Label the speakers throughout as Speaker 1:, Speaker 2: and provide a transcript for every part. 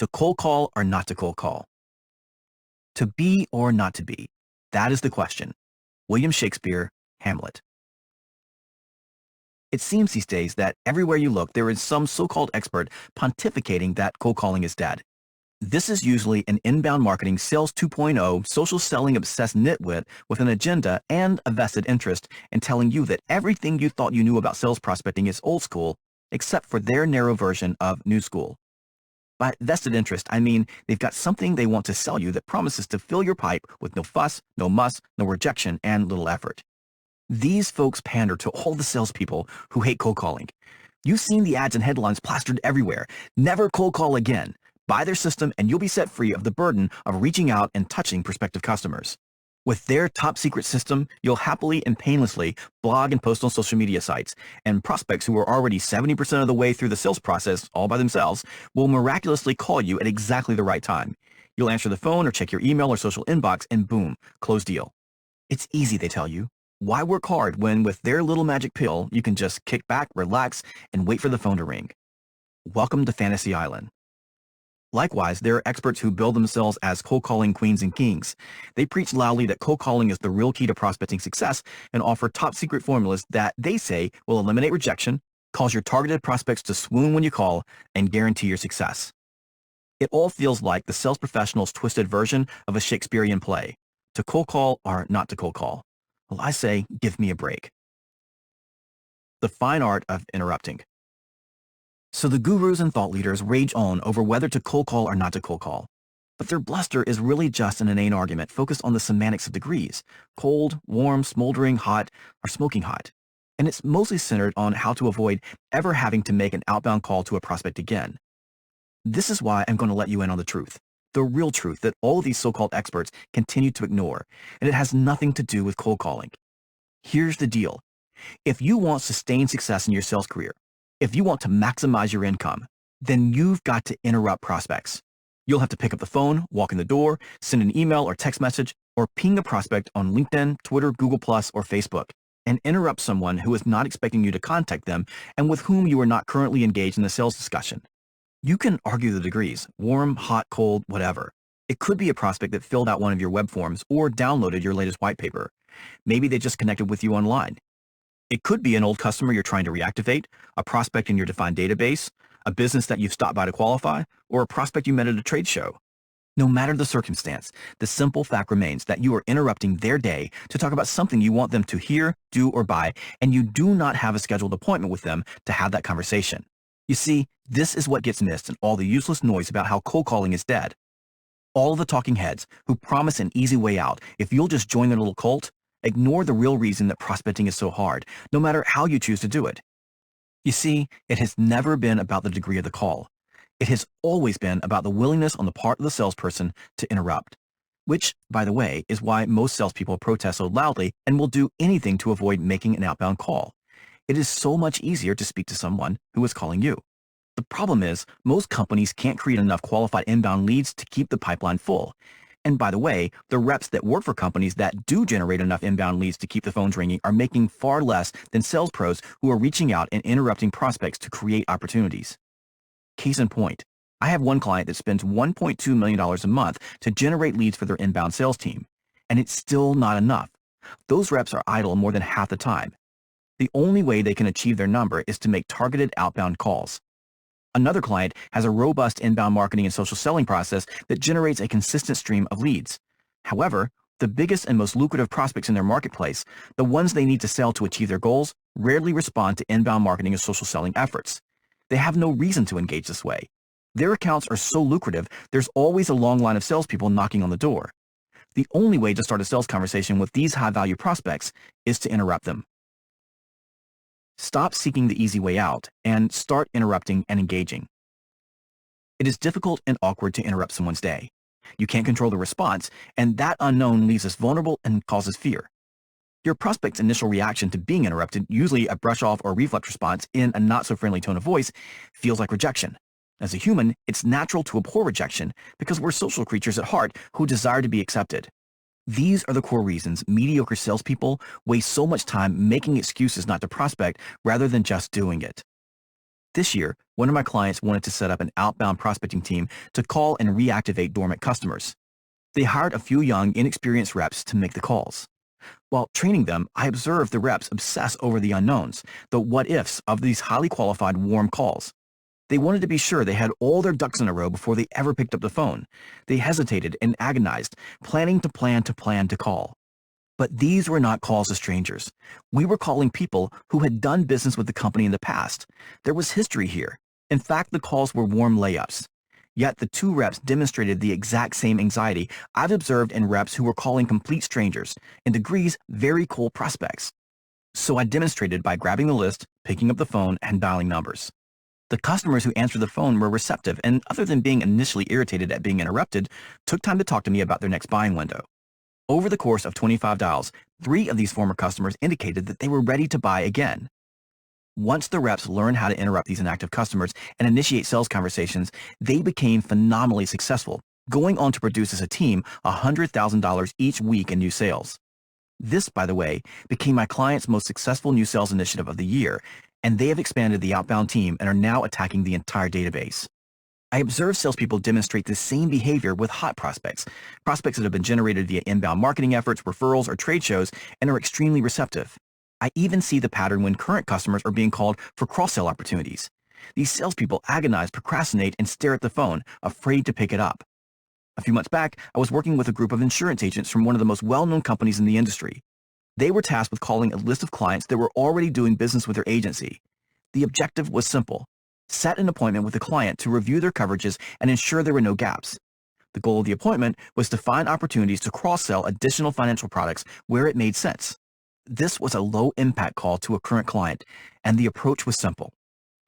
Speaker 1: To cold call or not to cold call? To be or not to be? That is the question. William Shakespeare, Hamlet. It seems these days that everywhere you look, there is some so-called expert pontificating that cold calling is dead. This is usually an inbound marketing sales 2.0 social selling obsessed nitwit with an agenda and a vested interest in telling you that everything you thought you knew about sales prospecting is old school, except for their narrow version of new school. By vested interest, I mean they've got something they want to sell you that promises to fill your pipe with no fuss, no muss, no rejection, and little effort. These folks pander to all the salespeople who hate cold calling. You've seen the ads and headlines plastered everywhere. Never cold call again. Buy their system and you'll be set free of the burden of reaching out and touching prospective customers. With their top secret system, you'll happily and painlessly blog and post on social media sites, and prospects who are already 70% of the way through the sales process all by themselves will miraculously call you at exactly the right time. You'll answer the phone or check your email or social inbox and boom, closed deal. It's easy, they tell you. Why work hard when with their little magic pill, you can just kick back, relax, and wait for the phone to ring? Welcome to Fantasy Island. Likewise, there are experts who bill themselves as cold calling queens and kings. They preach loudly that cold calling is the real key to prospecting success and offer top secret formulas that they say will eliminate rejection, cause your targeted prospects to swoon when you call, and guarantee your success. It all feels like the sales professional's twisted version of a Shakespearean play. To cold call or not to cold call? Well, I say, give me a break. The fine art of interrupting. So the gurus and thought leaders rage on over whether to cold call or not to cold call. But their bluster is really just an inane argument focused on the semantics of degrees: cold, warm, smoldering, hot, or smoking hot. And it's mostly centered on how to avoid ever having to make an outbound call to a prospect again. This is why I'm going to let you in on the truth. The real truth that all of these so-called experts continue to ignore, and it has nothing to do with cold calling. Here's the deal. If you want sustained success in your sales career, if you want to maximize your income, then you've got to interrupt prospects. You'll have to pick up the phone, walk in the door, send an email or text message, or ping a prospect on LinkedIn, Twitter, Google+, or Facebook, and interrupt someone who is not expecting you to contact them and with whom you are not currently engaged in a sales discussion. You can argue the degrees, warm, hot, cold, whatever. It could be a prospect that filled out one of your web forms or downloaded your latest white paper. Maybe they just connected with you online. It could be an old customer you're trying to reactivate, a prospect in your defined database, a business that you've stopped by to qualify, or a prospect you met at a trade show. No matter the circumstance, the simple fact remains that you are interrupting their day to talk about something you want them to hear, do, or buy, and you do not have a scheduled appointment with them to have that conversation. You see, this is what gets missed in all the useless noise about how cold calling is dead. All the talking heads who promise an easy way out if you'll just join their little cult ignore the real reason that prospecting is so hard, no matter how you choose to do it. You see, it has never been about the degree of the call. It has always been about the willingness on the part of the salesperson to interrupt, which, by the way, is why most salespeople protest so loudly and will do anything to avoid making an outbound call. It is so much easier to speak to someone who is calling you. The problem is, most companies can't create enough qualified inbound leads to keep the pipeline full. And by the way, the reps that work for companies that do generate enough inbound leads to keep the phones ringing are making far less than sales pros who are reaching out and interrupting prospects to create opportunities. Case in point, I have one client that spends $1.2 million a month to generate leads for their inbound sales team, and it's still not enough. Those reps are idle more than half the time. The only way they can achieve their number is to make targeted outbound calls. Another client has a robust inbound marketing and social selling process that generates a consistent stream of leads. However, the biggest and most lucrative prospects in their marketplace, the ones they need to sell to achieve their goals, rarely respond to inbound marketing and social selling efforts. They have no reason to engage this way. Their accounts are so lucrative, there's always a long line of salespeople knocking on the door. The only way to start a sales conversation with these high-value prospects is to interrupt them. Stop seeking the easy way out and start interrupting and engaging. It is difficult and awkward to interrupt someone's day. You can't control the response, and that unknown leaves us vulnerable and causes fear. Your prospect's initial reaction to being interrupted, usually a brush-off or reflex response in a not-so-friendly tone of voice, feels like rejection. As a human, it's natural to abhor rejection because we're social creatures at heart who desire to be accepted. These are the core reasons mediocre salespeople waste so much time making excuses not to prospect rather than just doing it. This year, one of my clients wanted to set up an outbound prospecting team to call and reactivate dormant customers. They hired a few young, inexperienced reps to make the calls. While training them, I observed the reps obsess over the unknowns, the what-ifs of these highly qualified warm calls. They wanted to be sure they had all their ducks in a row before they ever picked up the phone. They hesitated and agonized, planning to plan to call. But these were not calls to strangers. We were calling people who had done business with the company in the past. There was history here. In fact, the calls were warm layups. Yet the two reps demonstrated the exact same anxiety I've observed in reps who were calling complete strangers, in degrees very cold prospects. So I demonstrated by grabbing the list, picking up the phone, and dialing numbers. The customers who answered the phone were receptive and, other than being initially irritated at being interrupted, took time to talk to me about their next buying window. Over the course of 25 dials, 3 of these former customers indicated that they were ready to buy again. Once the reps learned how to interrupt these inactive customers and initiate sales conversations, they became phenomenally successful, going on to produce as a team $100,000 each week in new sales. This, by the way, became my client's most successful new sales initiative of the year, and they have expanded the outbound team and are now attacking the entire database. I observe salespeople demonstrate the same behavior with hot prospects that have been generated via inbound marketing efforts, referrals, or trade shows, and are extremely receptive. I even see the pattern when current customers are being called for cross-sell opportunities. These salespeople agonize, procrastinate, and stare at the phone, afraid to pick it up. A few months back, I was working with a group of insurance agents from one of the most well-known companies in the industry. They were tasked with calling a list of clients that were already doing business with their agency. The objective was simple: set an appointment with the client to review their coverages and ensure there were no gaps. The goal of the appointment was to find opportunities to cross-sell additional financial products where it made sense. This was a low-impact call to a current client, and the approach was simple.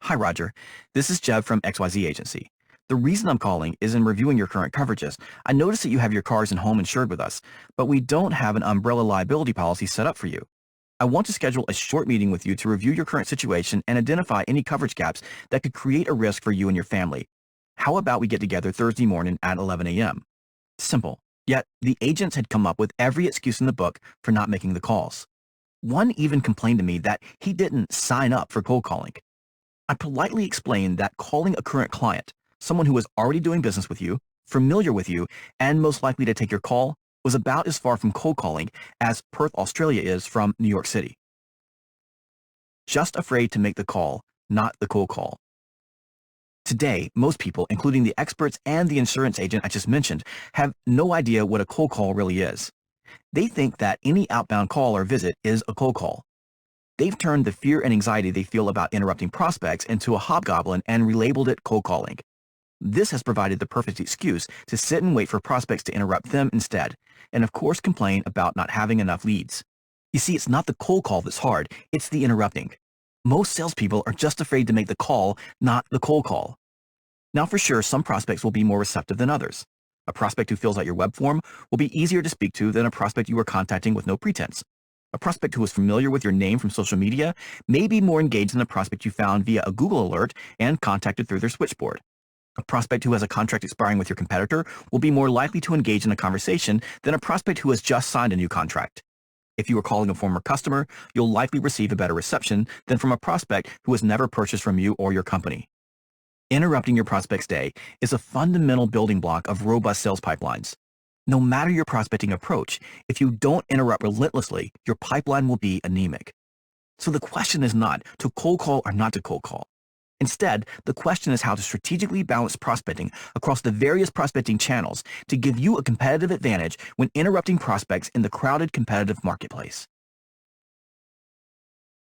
Speaker 1: Hi, Roger. This is Jeb from XYZ Agency. The reason I'm calling is in reviewing your current coverages. I noticed that you have your cars and home insured with us, but we don't have an umbrella liability policy set up for you. I want to schedule a short meeting with you to review your current situation and identify any coverage gaps that could create a risk for you and your family. How about we get together Thursday morning at 11 a.m.? Simple. Yet, the agents had come up with every excuse in the book for not making the calls. One even complained to me that he didn't sign up for cold calling. I politely explained that calling a current client, someone who was already doing business with you, familiar with you, and most likely to take your call, was about as far from cold calling as Perth, Australia is from New York City. Just afraid to make the call, not the cold call. Today, most people, including the experts and the insurance agent I just mentioned, have no idea what a cold call really is. They think that any outbound call or visit is a cold call. They've turned the fear and anxiety they feel about interrupting prospects into a hobgoblin and relabeled it cold calling. This has provided the perfect excuse to sit and wait for prospects to interrupt them instead, and of course complain about not having enough leads. You see, it's not the cold call that's hard, it's the interrupting. Most salespeople are just afraid to make the call, not the cold call. Now, for sure, some prospects will be more receptive than others. A prospect who fills out your web form will be easier to speak to than a prospect you are contacting with no pretense. A prospect who is familiar with your name from social media may be more engaged than a prospect you found via a Google alert and contacted through their switchboard. A prospect who has a contract expiring with your competitor will be more likely to engage in a conversation than a prospect who has just signed a new contract. If you are calling a former customer, you'll likely receive a better reception than from a prospect who has never purchased from you or your company. Interrupting your prospect's day is a fundamental building block of robust sales pipelines. No matter your prospecting approach, if you don't interrupt relentlessly, your pipeline will be anemic. So the question is not to cold call or not to cold call. Instead, the question is how to strategically balance prospecting across the various prospecting channels to give you a competitive advantage when interrupting prospects in the crowded competitive marketplace.